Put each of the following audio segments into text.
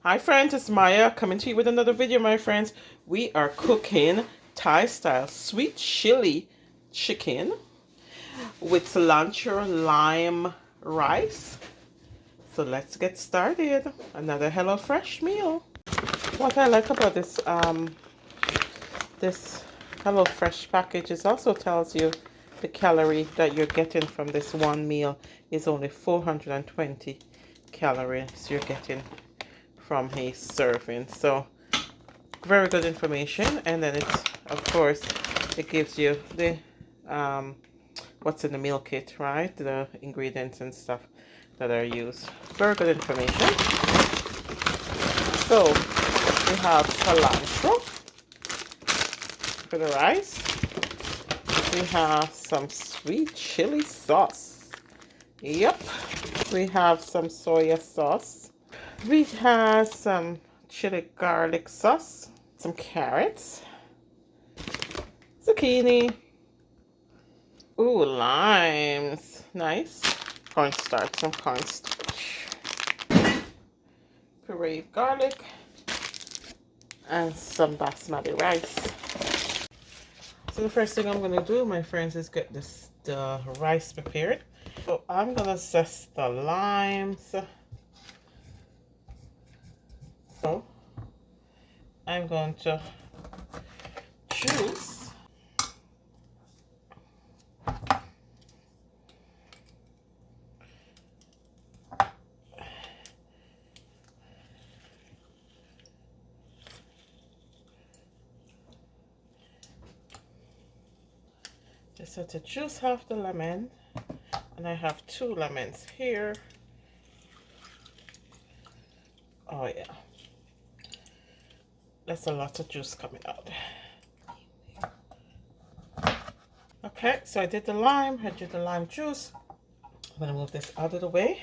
Hi friends, it's Maya coming to you with another video, my friends. We are cooking Thai style sweet chili chicken with cilantro lime rice. So let's get started. Another HelloFresh meal. What I like about this HelloFresh package is also tells you the calorie that you're getting from this one meal is only 420 calories you're getting from a serving. So very good information. And then it's, of course, it gives you the what's in the meal kit, right? The ingredients and stuff that are used. Very good information. So we have cilantro for the rice. We have some sweet chili sauce. Yep. We have some soya sauce. We have some chili garlic sauce, some carrots, zucchini, ooh, limes, nice, cornstarch, some cornstarch, pureed garlic, and some basmati rice. So the first thing I'm going to do, my friends, is get the rice prepared. So I'm going to zest the limes. So I'm going to juice just have to juice half the lemon, and I have 2 lemons here. Oh yeah, that's a lot of juice coming out. Okay, so I did the lime, I did the lime juice. I'm gonna move this out of the way.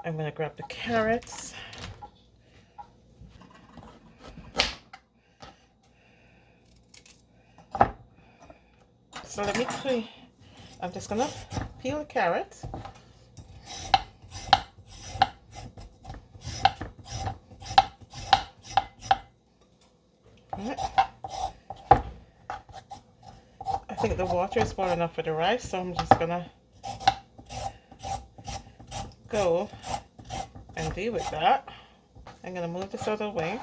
I'm gonna grab the carrots. So let me clean. I'm just gonna peel the carrots. Right. I think the water is boiling enough for the rice, so I'm just gonna go and deal with that. I'm gonna move this out of the way.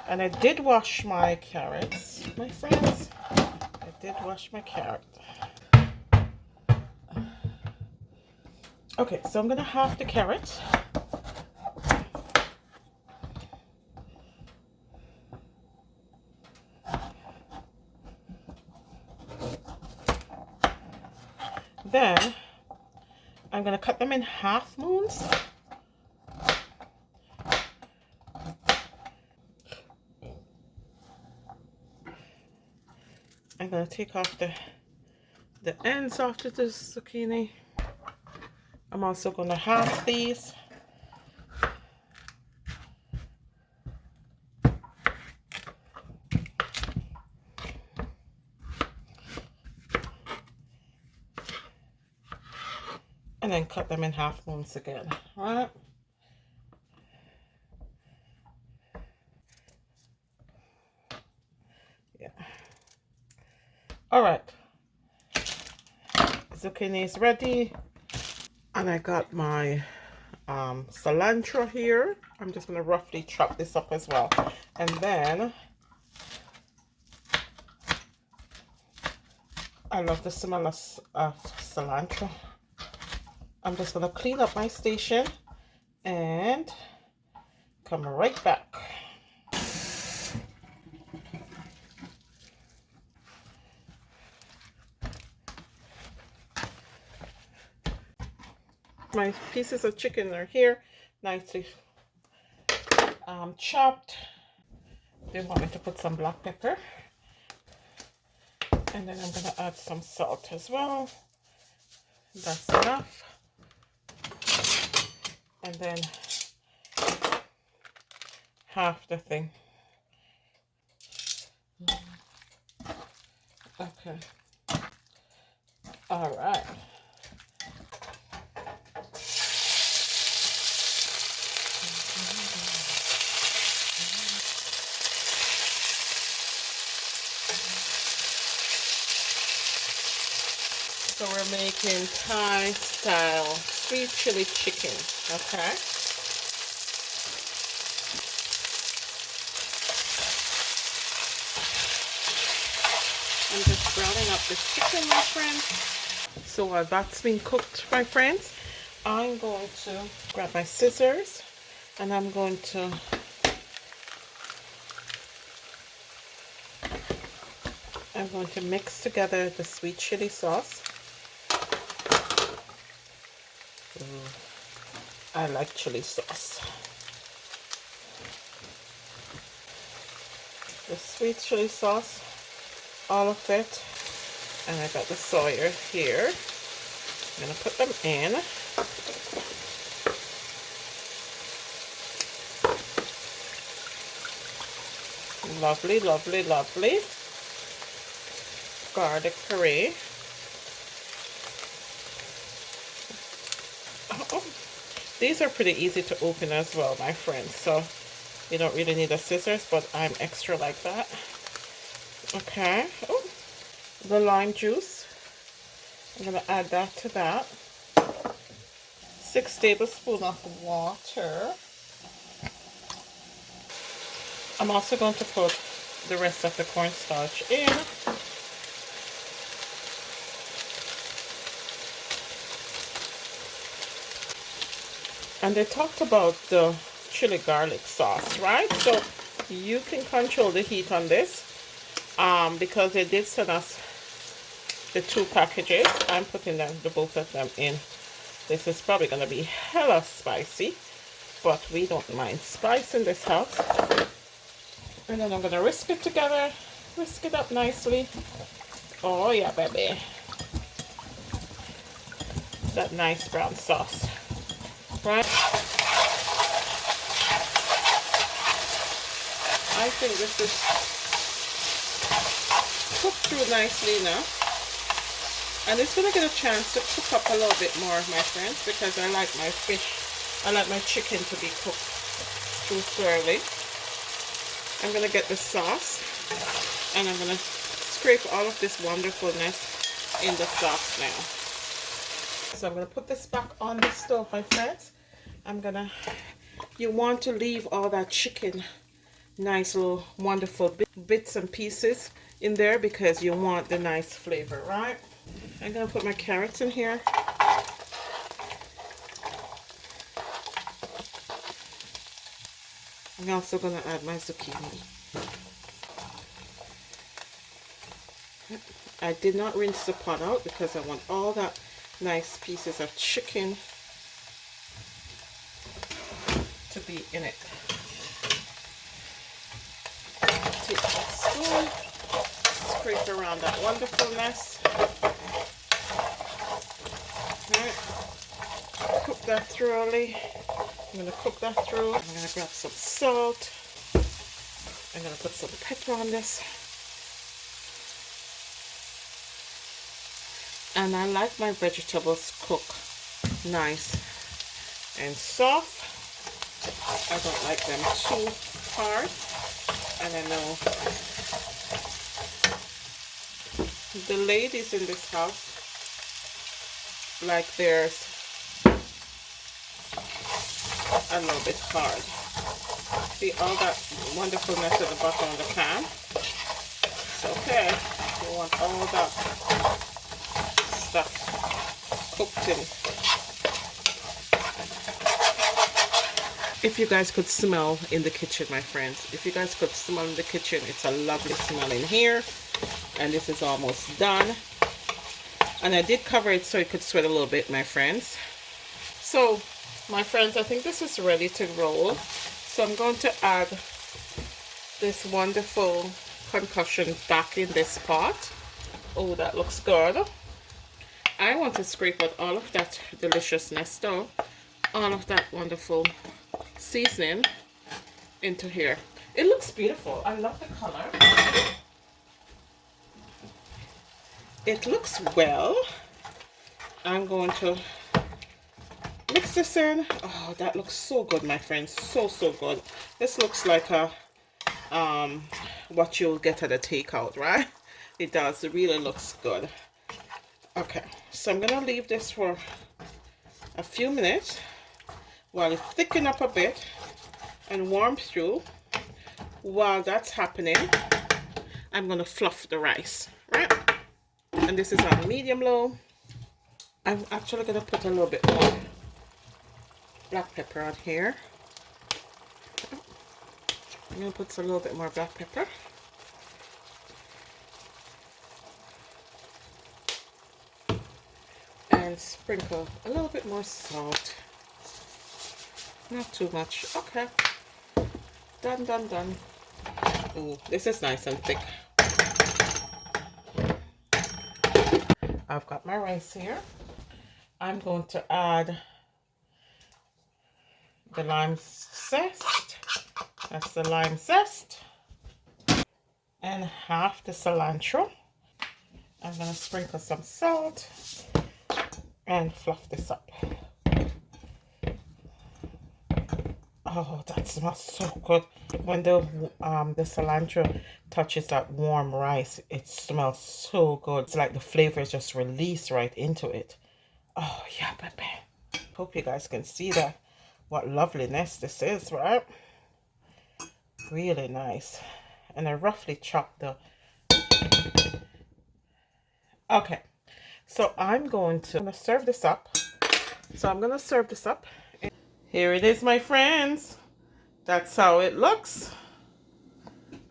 And I did wash my carrots, my friends. I did wash my carrot. Okay, so I'm gonna half the carrot. Then I'm gonna cut them in half moons. I'm gonna take off the ends off the zucchini. I'm also gonna half these. And then cut them in half moons again, all right? Yeah. All right. Zucchini is ready. And I got my cilantro here. I'm just gonna roughly chop this up as well. And then I love the smell of cilantro. I'm just gonna clean up my station and come right back. My pieces of chicken are here, nicely chopped. They want me to put some black pepper. And then I'm gonna add some salt as well. That's enough. And then half the thing. Okay. All right. So we're making Thai style sweet chili chicken, okay? I'm just browning up the chicken, my friends. So while that's being cooked, my friends, I'm going to grab my scissors and I'm going to mix together the sweet chili sauce. I like chili sauce. The sweet chili sauce, all of it, and I got the soya here. I'm gonna put them in. Lovely, lovely, lovely. Garlic puree. Oh, these are pretty easy to open as well, my friends, so you don't really need a scissors, but I'm extra like that. Okay. Oh, the lime juice, I'm going to add that to that. 6 tablespoons of water. I'm also going to put the rest of the cornstarch in. And they talked about the chili garlic sauce, right? So you can control the heat on this because they did send us the 2 packages. I'm putting the both of them in. This is probably going to be hella spicy, but we don't mind spice in this house. And then I'm going to whisk it together, whisk it up nicely. Oh yeah, baby. That nice brown sauce, right? I think this is cooked through nicely now. And it's going to get a chance to cook up a little bit more, my friends, because I like my chicken to be cooked through thoroughly. I'm going to get the sauce and I'm going to scrape all of this wonderfulness in the sauce now. So I'm going to put this back on the stove, my friends. You want to leave all that chicken, nice little wonderful bits and pieces in there because you want the nice flavor, right? I'm going to put my carrots in here. I'm also going to add my zucchini. I did not rinse the pot out because I want all that nice pieces of chicken to be in it. Take a spoon, scrape around that wonderfulness. Right. Cook that thoroughly. I'm going to cook that through. I'm going to grab some salt. I'm going to put some pepper on this. And I like my vegetables cooked nice and soft. I don't like them too hard. And I know the ladies in this house like theirs a little bit hard. See all that wonderfulness at the bottom of the pan? It's okay. You want all that stuff cooked in. If you guys could smell in the kitchen, my friends, if you guys could smell in the kitchen, it's a lovely smell in here. And this is almost done. And I did cover it so it could sweat a little bit, my friends. So, my friends, I think this is ready to roll. So I'm going to add this wonderful concussion back in this pot. Oh, that looks good. I want to scrape out all of that deliciousness though, all of that wonderful seasoning into here. It looks beautiful. I love the color. It looks well. I'm going to mix this in. Oh, that looks so good, my friends. So good. This looks like a what you'll get at a takeout, right? It does. It really looks good. Okay, so I'm gonna leave this for a few minutes while it thicken up a bit and warm through. While that's happening, I'm gonna fluff the rice, right? And this is on medium low. I'm actually gonna put a little bit more black pepper on here. I'm gonna put a little bit more black pepper. And sprinkle a little bit more salt. Not too much. Okay. Done, done, done. Ooh, this is nice and thick. I've got my rice here. I'm going to add the lime zest. That's the lime zest. And half the cilantro. I'm going to sprinkle some salt and fluff this up. Oh, that smells so good. When the cilantro touches that warm rice, it smells so good. It's like the flavors just release right into it. Oh, yeah, baby. Hope you guys can see that. What loveliness this is, right? Really nice. And I roughly chopped the... Okay. So I'm going to serve this up. Here it is, my friends. That's how it looks.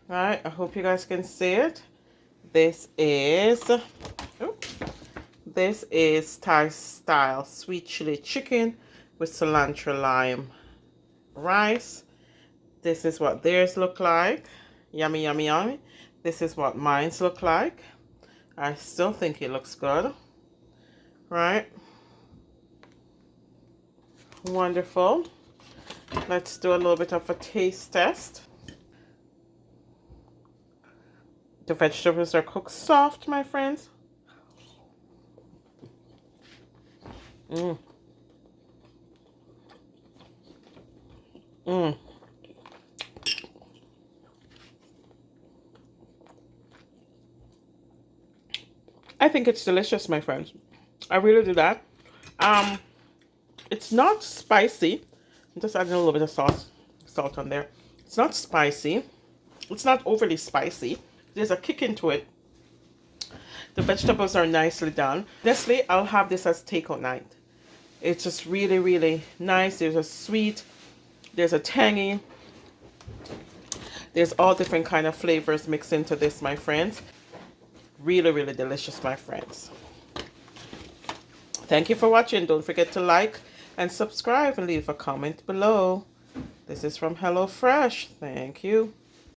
All right, I hope you guys can see it. This is Thai style sweet chili chicken with cilantro lime rice. This is what theirs look like. Yummy, yummy, yummy. This is what mine's look like. I still think it looks good. Right? Wonderful. Let's do a little bit of a taste test. The vegetables are cooked soft, my friends. Mmm. Mmm. I think it's delicious, my friends. I really do that. It's not spicy. I'm just adding a little bit of salt on there. It's not spicy. It's not overly spicy. There's a kick into it. The vegetables are nicely done. Honestly, I'll have this as takeout night. It's just really, really nice. There's a sweet, there's a tangy, there's all different kind of flavors mixed into this, my friends. Really, really delicious, my friends. Thank you for watching. Don't forget to like and subscribe and leave a comment below. This is from HelloFresh. Thank you.